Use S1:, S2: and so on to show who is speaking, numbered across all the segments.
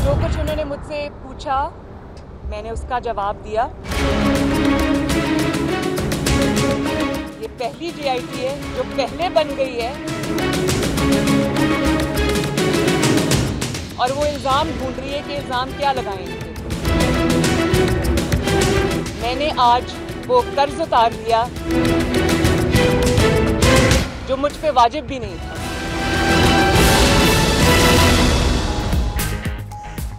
S1: जो कुछ उन्होंने मुझसे पूछा मैंने उसका जवाब दिया। ये पहली GIT है जो पहले बन गई है और वो इल्ज़ाम ढूंढ रही है कि इल्ज़ाम क्या लगाएंगे। मैंने आज वो कर्ज उतार दिया जो मुझ पे वाजिब भी नहीं था।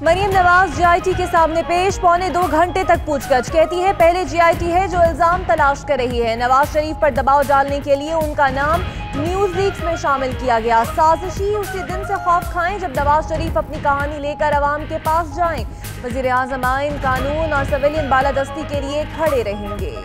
S2: मरियम नवाज GIT के सामने पेश, 1.25 घंटे तक पूछताछ। कहती है पहले GIT है जो इल्जाम तलाश कर रही है। नवाज शरीफ पर दबाव डालने के लिए उनका नाम न्यूज लीक्स में शामिल किया गया। साजिशी उसी दिन से खौफ खाएं जब नवाज शरीफ अपनी कहानी लेकर अवाम के पास जाएं। वजीर आज़म आइन, कानून और सिविलियन बालादस्ती के लिए खड़े रहेंगे।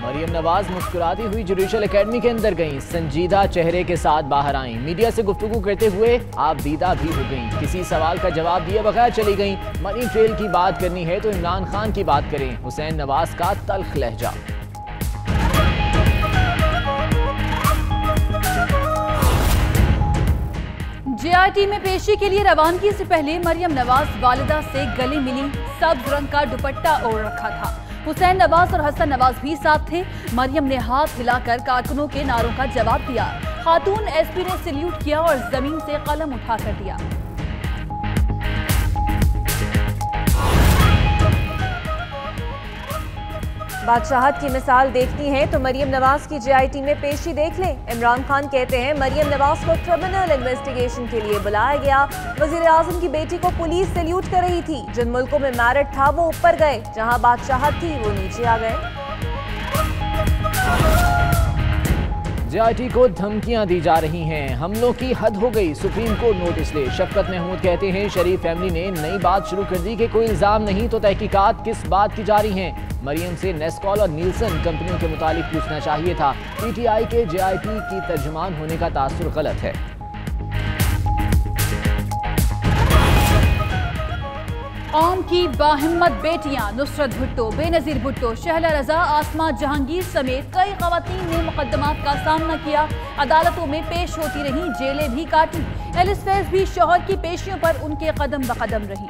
S3: मरियम नवाज मुस्कुराती हुई जुडिशल एकेडमी के अंदर गईं, संजीदा चेहरे के साथ बाहर आईं। मीडिया से गुफ्तगू करते हुए आप दीदा भी हो गईं। किसी सवाल का जवाब दिए बगैर चली गईं। मनी ट्रेल की बात करनी है तो इमरान खान की बात करें। हुसैन नवाज का तल्ख लहजा।
S4: GIT में पेशी के लिए रवानगी से पहले मरियम नवाज वालिदा से गले मिली। सब्ज रंग का दुपट्टा ओढ़ रखा था। हुसैन नवाज और हसन नवाज भी साथ थे। मरियम ने हाथ हिलाकर कारकुनों के नारों का जवाब दिया। खातून SP ने सल्यूट किया और जमीन से कलम उठाकर दिया।
S2: बादशाहत की मिसाल देखती हैं तो मरियम नवाज की GIT में पेशी देख लें। इमरान खान कहते हैं मरियम नवाज को क्रिमिनल इन्वेस्टिगेशन के लिए बुलाया गया। वजीर आज़म की बेटी को पुलिस सल्यूट कर रही थी। जिन मुल्कों में मैरिट था वो ऊपर गए, जहां बादशाहत थी वो नीचे आ गए।
S3: GIT को धमकियां दी जा रही हैं। हमलों की हद हो गई, सुप्रीम कोर्ट नोटिस ले। शफकत महमूद कहते हैं शरीफ फैमिली ने नई बात शुरू कर दी कि कोई इल्जाम नहीं तो तहकीकात किस बात की जारी हैं। मरियम से नेस्कॉल और नीलसन कंपनियों के मुतालिक पूछना चाहिए था। PTI के GIT की तर्जुमान होने का तासुर गलत है।
S4: कौम की बाहिम्मत बेटियां नुसरत भुट्टो, बेनजीर भुट्टो, शहला रजा, आसमा जहांगीर समेत कई खवातीन ने मुकदमात का सामना किया। अदालतों में पेश होती रही, जेलें भी काटी। एलिस फैज भी शौहर की पेशियों पर उनके कदम बकदम रही।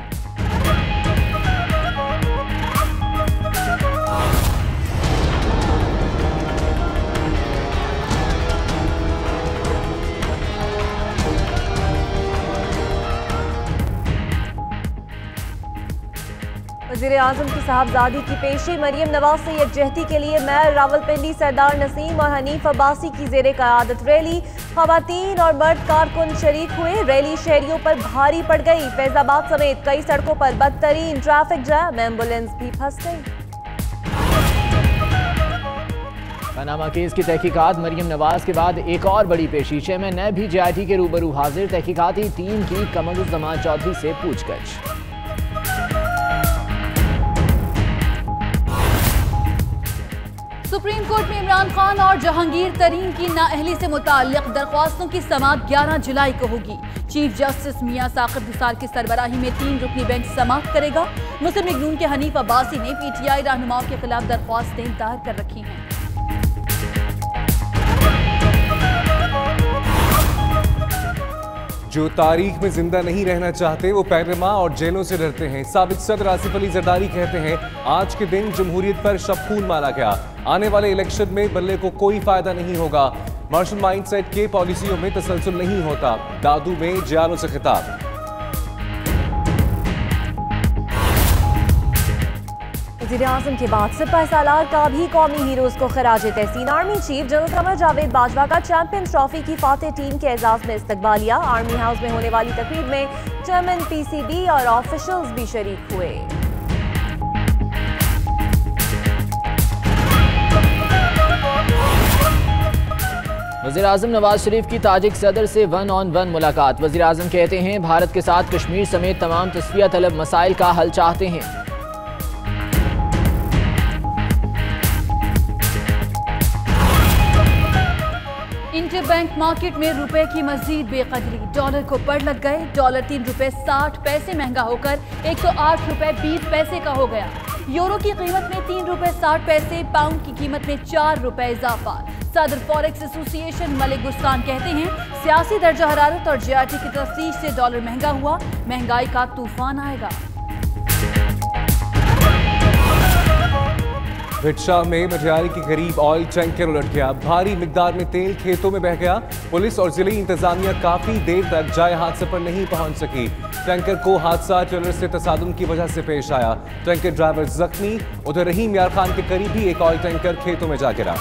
S2: वज़ीर आज़म की साहबजादी की पेशी। मरियम नवाज से यकजहती के लिए मेयर रावलपिंडी सरदार नसीम और हनीफ अब्बासी की जेरे क़यादत रैली। ख़वातीन और मर्द कारकुन शरीक हुए। रैली शहरियों पर भारी पड़ गई। फैजाबाद समेत कई सड़कों पर बदतरीन ट्रैफिक जैम, एम्बुलेंस भी फंस गई।
S3: पनामा केस की तहकीकात। मरियम नवाज के बाद एक और बड़ी पेशी। चेयरमैन नैब भी GIT के रूबरू हाजिर। तहकीकाती टीम की कमरुज़्ज़मान चौधरी से पूछताछ।
S4: सुप्रीम कोर्ट में इमरान खान और जहांगीर तरीन की नाअहली से मुताल्लिक दरख्वास्तों की समाअत 11 जुलाई को होगी। चीफ जस्टिस मियां साकिब निसार की सरबराही में 3 रुकनी बेंच समाअत करेगा। मुस्लिम लीग नून के हनीफ अब्बासी ने PTI रहनुमाओं के खिलाफ दरख्वास्तें दायर कर रखी हैं।
S5: जो तारीख में जिंदा नहीं रहना चाहते वो पैनमा और जेलों से डरते हैं। साबिक सदर आसिफ अली जरदारी कहते हैं आज के दिन जमहूरियत पर शबखून मारा गया। आने वाले इलेक्शन में बल्ले को कोई फायदा नहीं होगा। मार्शल माइंडसेट के पॉलिसियों में तसलसल नहीं होता। दादू में जियालों से खिताब।
S2: वज़ीर आज़म के बाद सिपह सालार का भी कौमी हीरोज को खराज तहसीन। Army chief general Qamar Javed Bajwa का चैंपियंस ट्रॉफी की फातेह टीम के एजाज में इस्तकबालिया। आर्मी हाउस में होने वाली तकरीब में चेयरमैन PCB और ऑफिशियल्स भी शरीक हुए।
S3: वज़ीर आज़म नवाज शरीफ की ताजिक सदर से 1-on-1 मुलाकात। वज़ीर आज़म कहते हैं भारत के साथ कश्मीर समेत तमाम तस्फिया तलब मसाइल का हल चाहते हैं।
S4: डेरिवेटिव बैंक मार्केट में रुपए की मजीद बेकदरी, डॉलर को पड़ लग गए। डॉलर 3 रुपए 60 पैसे महंगा होकर 108 रुपए 20 पैसे का हो गया। यूरो की कीमत में 3 रुपए 60 पैसे, पाउंड की कीमत में 4 रुपए इजाफा। सदर फॉरेक्स एसोसिएशन मलिक गुस्तान कहते हैं सियासी दर्जा हरारत और JIT की तफ्तीश से डॉलर महंगा हुआ, महंगाई का तूफान आएगा।
S5: भिटशाह में मटियारी के करीब ऑयल टैंकर उलट गया। भारी मिकदार में तेल खेतों में बह गया। पुलिस और जिले इंतजामिया काफी देर तक जाए हादसे पर नहीं पहुंच सकी। टैंकर को हादसा ट्रेलर से तसादुम की वजह से पेश आया। टैंकर ड्राइवर जख्मी। उधर रहीम यार खान के करीब ही एक ऑयल टैंकर खेतों में जा गिरा।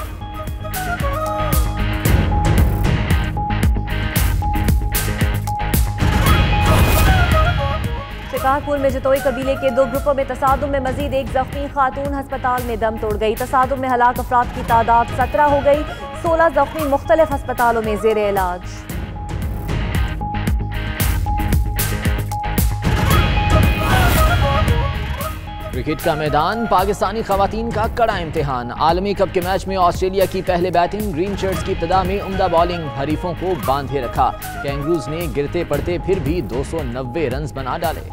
S2: शिकारपुर में जतोई कबीले के 2 ग्रुपों में तसादुम में मजीद एक जख्मी, खातून अस्पताल में दम तोड़ गई। तसादुम में हलाक अफराद की तादाद 17 हो गई। 16 जख्मी मुख्तलिफ अस्पतालों में जेर इलाज।
S3: क्रिकेट का मैदान, पाकिस्तानी खवातीन का कड़ा इम्तिहान। आलमी कप के मैच में ऑस्ट्रेलिया की पहले बैटिंग, ग्रीन शर्ट्स की इब्तिदा में उम्दा बॉलिंग, हरीफों को बांधे रखा। कैंगरूज ने गिरते पड़ते फिर भी 290 रन बना डाले।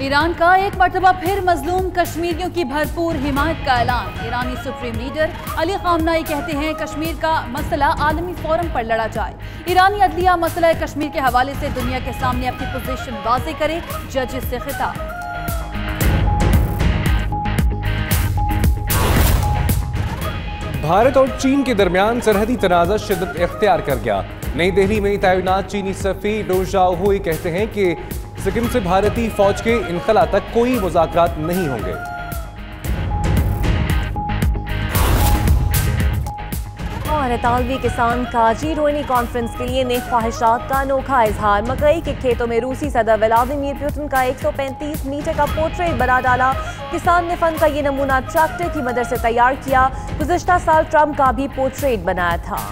S4: ईरान का एक मरतबा फिर मजलूम कश्मीरियों की भरपूर हिमायत का ऐलान। ईरानी सुप्रीम लीडर अली खामनाई कहते हैं कश्मीर का मसला आलमी फोरम पर लड़ा जाए। ईरानी अदलिया मसला कश्मीर के हवाले से दुनिया के सामने अपनी पोजीशन वाज़ेह करे, जजेस से खिताब।
S5: भारत और चीन के दरमियान सरहदी तनाज़ा शिद्दत इख्तियार कर गया। नई दिल्ली में तैनात चीनी सफीर डो झाओहुई कहते हैं कि सिक्किम से भारतीय फौज के इनखला तक कोई मुज़ाकरात नहीं होंगे।
S2: और इतालवी किसान का G20 कॉन्फ्रेंस के लिए नेक ख्वाहिशात का अनोखा इजहार। मकई के खेतों में रूसी सदर व्लादिमीर पुतिन का 135 मीटर का पोर्ट्रेट बना डाला। किसान ने फन का ये नमूना ट्रैक्टर की मदद से तैयार किया। गुज़िश्ता साल ट्रंप का भी पोर्ट्रेट बनाया था।